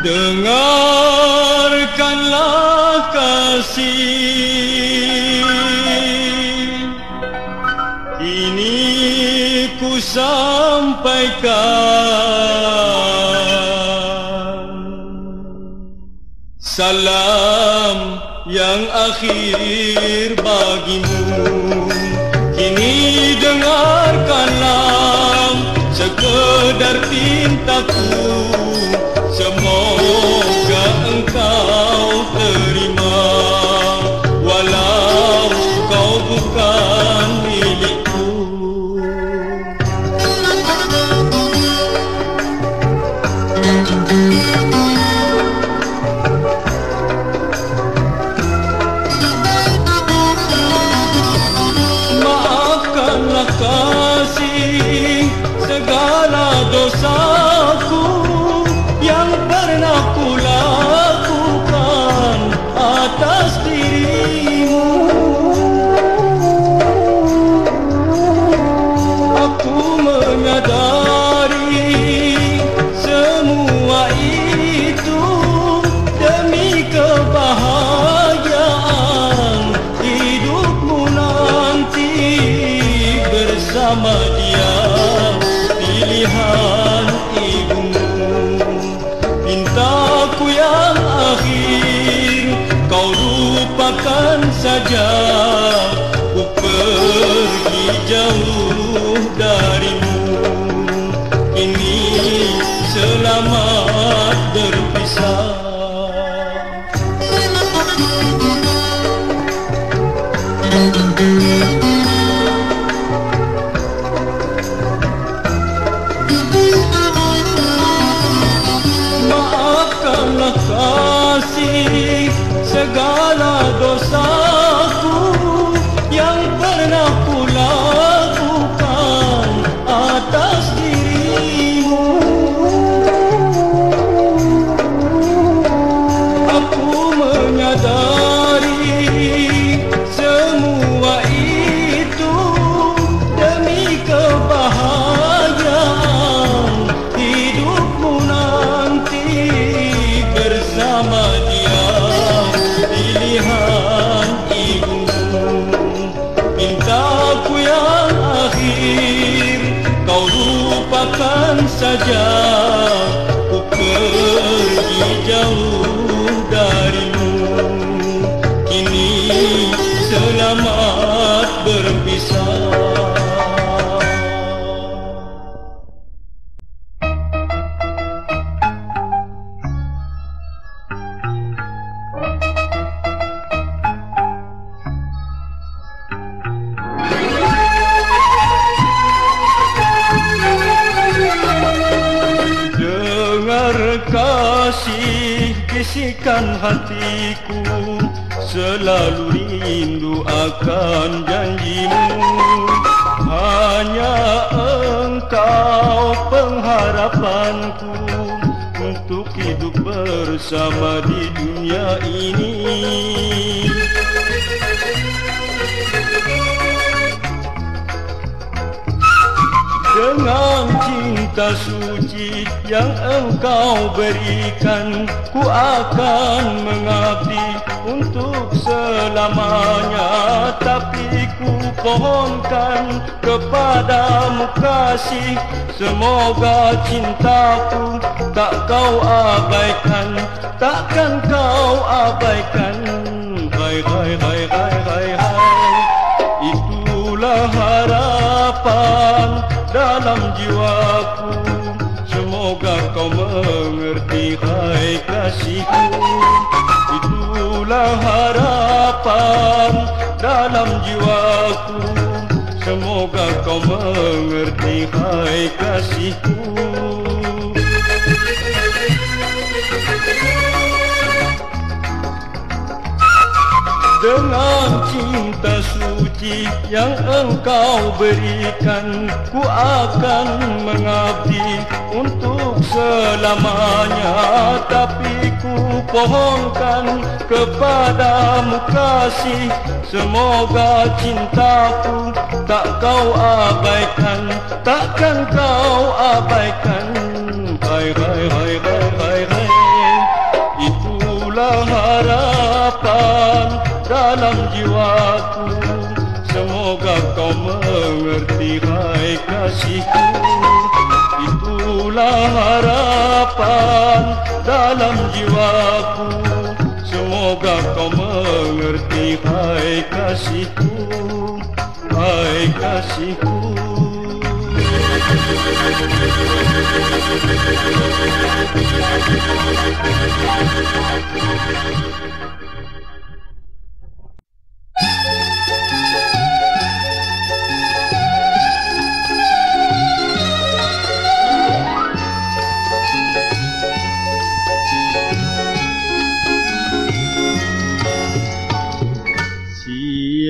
Dengarkanlah kasih, ini ku sampaikan salam yang akhir bagimu. Kini dengarkanlah sekedar pintaku, semoga engkau terima walau kau bukan milikku. Maafkanlah kasih segala dosaku yang pernah ku lakukan atas dirimu. Aku menyadari semua itu demi kebahagiaan hidupmu nanti bersama dia, pilihan ibumu. Mintaku yang akhir kau lupakan saja, ku pergi jauh darimu. Ini selamat berpisah. Maafkanlah kasih segala dosaku yang pernah ku lakukan atas dirimu. Aku menyadari semua itu demi kebahagiaan hidupmu nanti bersama dia, pilihan ibumu. Mintaku yang akhir kau lupakan saja, ku pergi jauh darimu. Kini selamat berpisah. Dengar kasih bisikan hatiku, selalu rindu akan janjimu. Hanya engkau pengharapanku untuk hidup bersama di dunia ini. Dengan cinta suci yang engkau berikan, ku akan mengabdi untuk selamanya. Tapi ku pohonkan kepadamu kasih, semoga cintaku tak kau abaikan, takkan kau abaikan. Hai hai hai hai hai hai, itulah harapan dalam jiwaku, semoga kau mengerti hai kasihku. Itulah harapan dalam jiwaku, semoga kau mengerti hai kasihku. Dengan cinta suci yang engkau berikan, ku akan mengabdi untuk selamanya. Tapi ku pohonkan kepadamu kasih, semoga cintaku tak kau abaikan, takkan kau abaikan. Hai hai hai hai hai hai. dalam jiwaku. Semoga kau mengerti hai kasihku. Itulah harapan dalam jiwaku. Semoga kau mengerti hai kasihku, hai kasihku.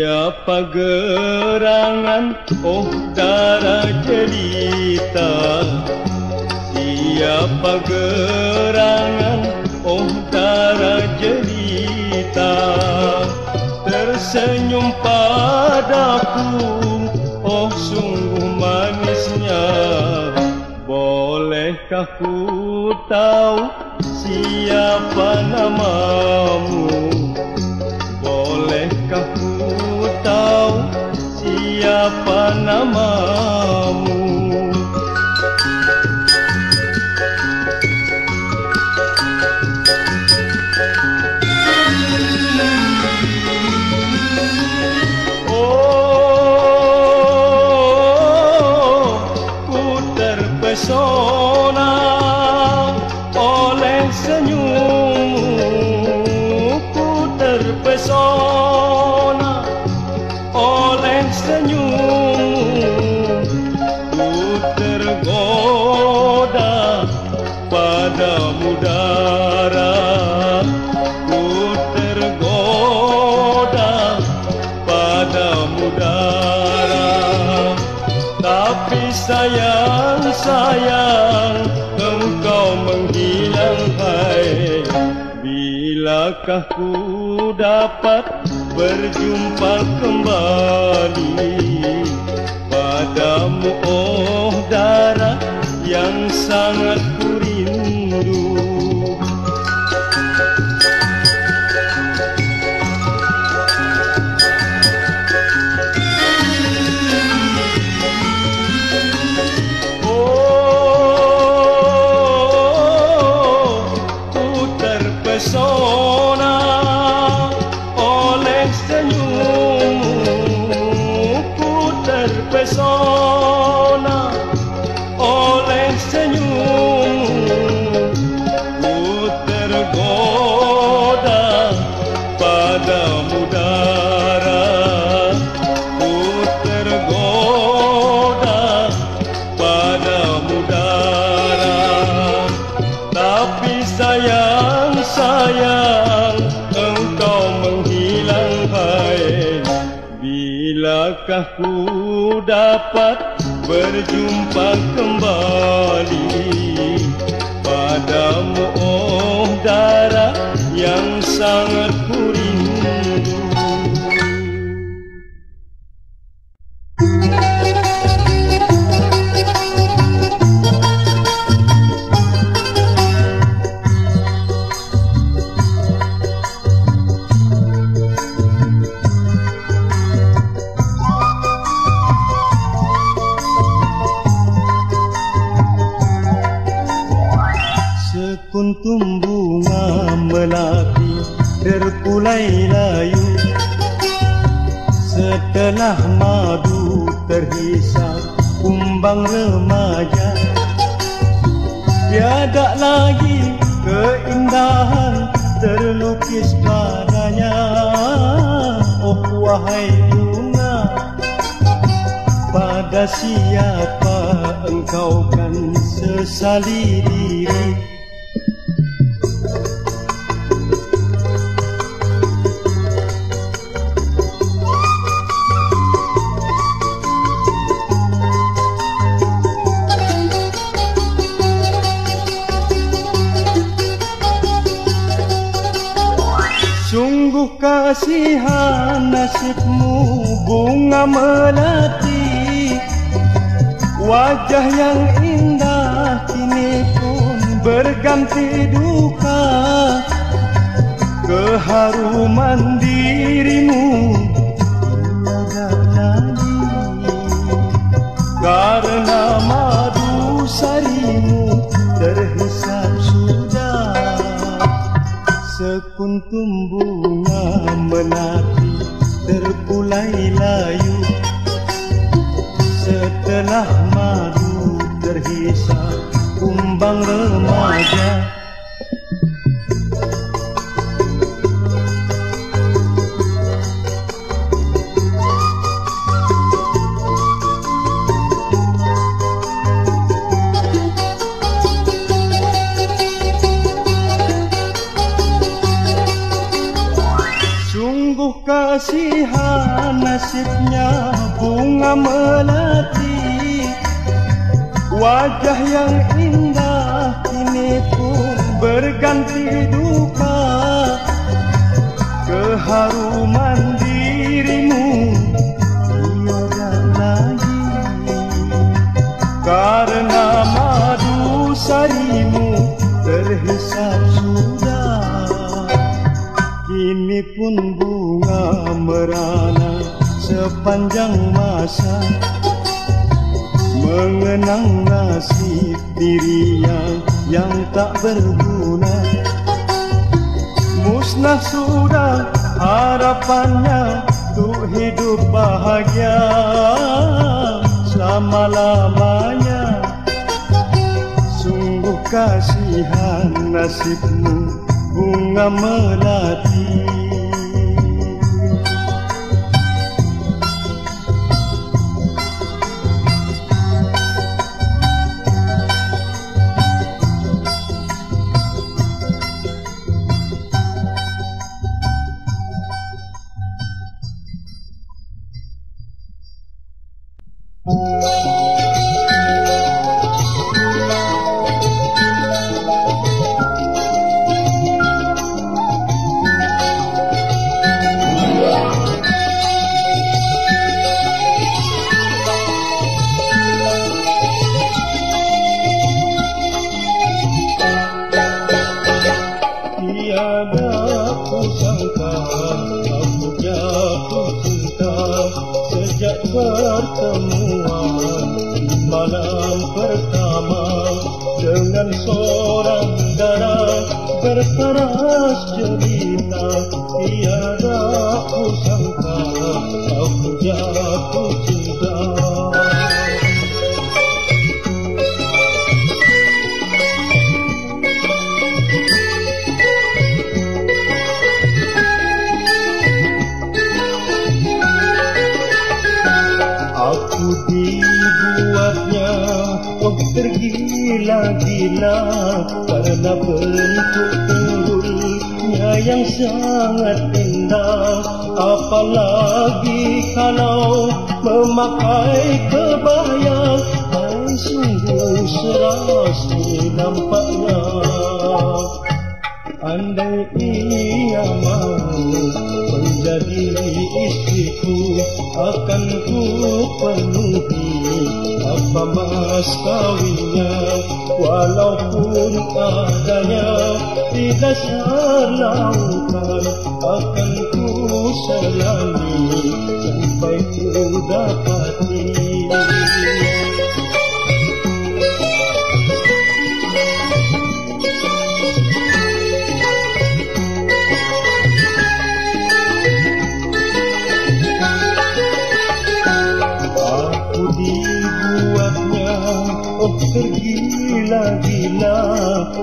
Siapa gerangan oh darah jelita? Siapa gerangan oh darah jelita? Tersenyum padaku, oh sungguh manisnya. Bolehkah ku tahu siapa namamu? Bolehkah ku tahu siapa namamu? Oh, ku terpesona oleh senyummu. Ku terpesona oleh senyummu. Ku tergoda padamu darah. Ku tergoda padamu darah. Tapi sayang, sayang, engkau menghilang hai. Bilakah ku dapat berjumpa kembali padamu, oh darah yang sangat ku rindu. Oh, ku terpesona oleh senyummu. Ku terpesona oleh senyummu. Ku tergoda padamu darah. Ku tergoda padamu darah. Tapi sayang, sayang, engkau menghilang hai. Bilakah ku dapat berjumpa kembali padamu, oh darah yang sangat ku rindu. Sekuntum bunga melati terkulai layu. Setelah madu terhisap kumbang remaja. Tiada lagi keindahan terlukis padanya. Oh wahai bunga, pada siapa engkau kan sesali diri? Sungguh kasihan nasibmu bunga melati. Wajah yang indah kini pun berganti duka. Keharuman dirimu kasihmu terhisap sudah. Sekuntum bunga melati terkulai layu, setelah madu terhisap kumbang remaja. Sungguh kasihan nasibnya bunga melati, wajah yang indah kini pun berganti duka. Keharuman dirimu tiada lagi, karena madu sarimu terhisap sudah. Kini pun bunga merana sepanjang masa, mengenang nasib dirinya yang tak berguna. Musnah sudah harapannya untuk hidup bahagia selama-lamanya. Sungguh kasihan nasibmu bunga melati. Tiada kusangka aku jatuh cinta sejak pertemuan di malam pertama dengan seorang darah berkeras cerita. Tiada kusangka aku jatuh cinta. Aku dibuatnya tergila-gila karena bentuk tunggulnya yang sangat indah. Apalagi kalau memakai kebaya, sungguh serasi nampaknya. Andai ia mau menjadi istriku, akan ku penuhi apa mas kawinnya. Walaupun adanya di dasar lautan, akan ku selami sampai ku dapati. Dibuatnya tergila-gila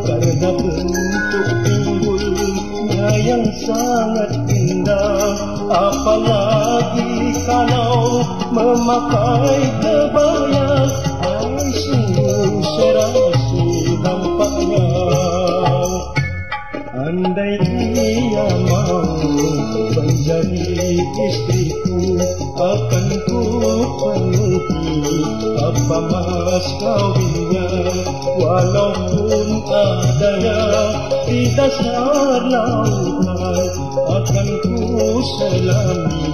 karena bentuk tunggulnya yang sangat indah. Apalagi kalau memakai kebaya, sungguh serasi nampaknya. Andai ia mau menjadi istriku, akan ku penuhi apa mas kawinnya. Walaupun adanya di dasar lautan, akan ku selami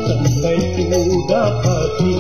sampai ku dapati.